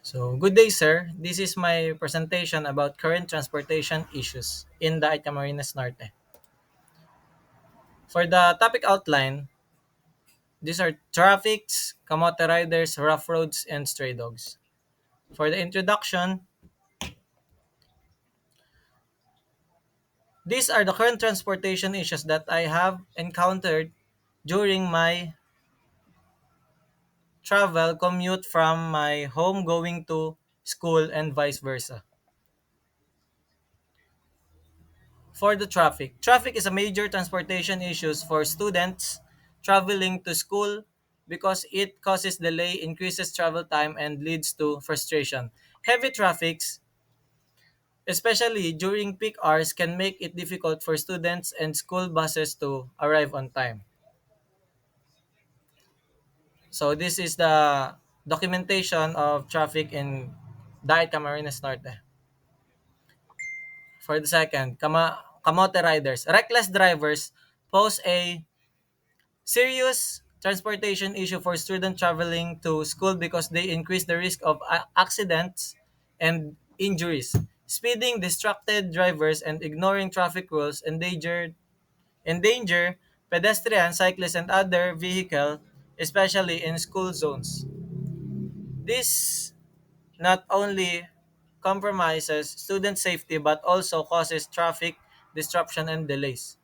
So, good day, sir. This is my presentation about current transportation issues in the Camarines Norte. For the topic outline, these are traffics, kamote riders, rough roads, and stray dogs. For the introduction, these are the current transportation issues that I have encountered during my travel commute from my home going to school and vice versa. For the traffic. Traffic is a major transportation issues for students traveling to school because it causes delay, increases travel time, and leads to frustration. Heavy traffics, especially during peak hours, can make it difficult for students and school buses to arrive on time. So this is the documentation of traffic in Daet Camarines Norte. For the second, kamote riders. Reckless drivers pose a serious transportation issue for students traveling to school because they increase the risk of accidents and injuries. Speeding, distracted drivers, and ignoring traffic rules endanger pedestrians, cyclists, and other vehicle, especially in school zones. This not only compromises student safety but also causes traffic disruption and delays.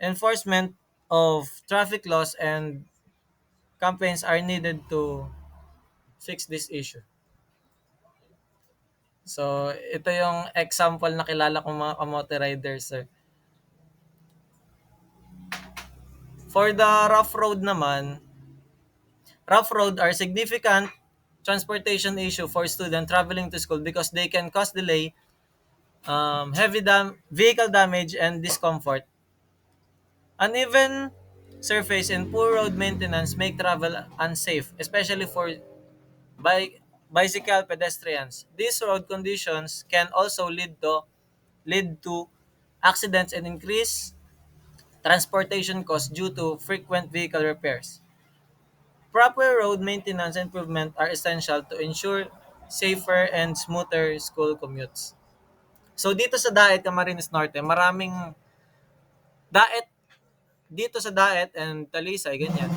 Enforcement of traffic laws and campaigns are needed to fix this issue. So, ito yung example na kilala kong mga kamote riders, sir. For the rough road naman, rough road are significant transportation issue for students traveling to school because they can cause delay, vehicle damage, and discomfort. Uneven surface and poor road maintenance make travel unsafe, especially for bicycle pedestrians. These road conditions can also lead to accidents and increase transportation costs due to frequent vehicle repairs. Proper road maintenance improvement are essential to ensure safer and smoother school commutes. So dito sa Daet, Camarines Norte, maraming Daet dito sa Daet and Talisay ganyan.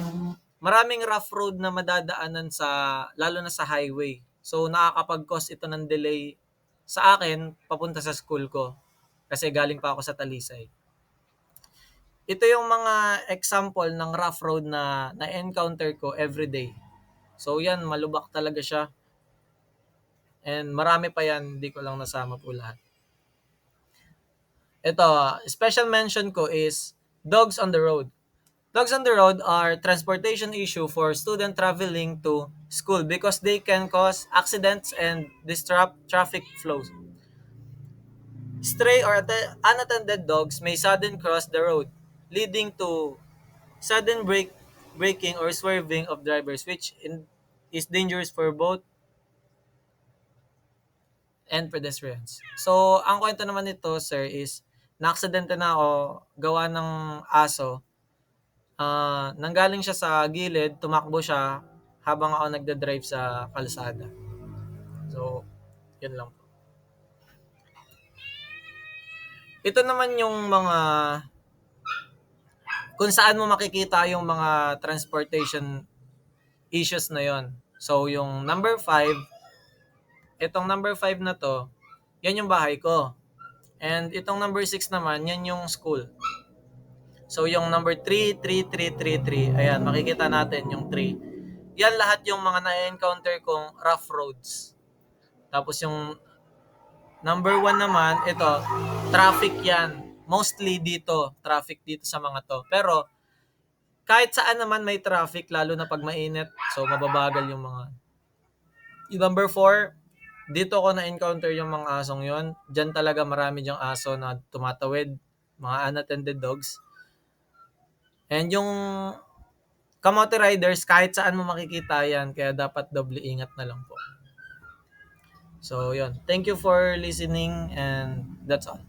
Maraming rough road na madadaanan sa lalo na sa highway. So nakakapag-cause ito ng delay sa akin papunta sa school ko kasi galing pa ako sa Talisay. Ito yung mga example ng rough road na na-encounter ko everyday. So yan, malubak talaga siya. And marami pa yan, hindi ko lang nasama po lahat. Ito, special mention ko is dogs on the road. Dogs on the road are transportation issue for student traveling to school because they can cause accidents and disrupt traffic flows. Stray or unattended dogs may sudden cross the road, leading to sudden braking or swerving of drivers, is dangerous for both and pedestrians. So, ang kwento naman nito, sir, is na-aksidente na ako gawa ng aso. Nanggaling siya sa gilid, tumakbo siya habang ako nagda-drive sa kalsada. So, yun lang po. Ito naman yung mga kung saan mo makikita yung mga transportation issues na yon. So, yung number 5, itong number 5 na to, yan yung bahay ko. And itong number 6 naman, yan yung school. So, yung number 3, 3, 3, 3, 3, ayan, makikita natin yung 3. Yan lahat yung mga na-encounter kong rough roads. Tapos yung number 1 naman, ito, traffic yan. Mostly dito, traffic dito sa mga to. Pero, kahit saan naman may traffic, lalo na pag mainit, so mababagal yung mga. Yung number 4, dito ko na-encounter yung mga asong yon. Diyan talaga marami diyang aso na tumatawid, mga unattended dogs. And yung kamote riders, kahit saan mo makikita yan, kaya dapat doble ingat na lang po. So, yun. Thank you for listening and that's all.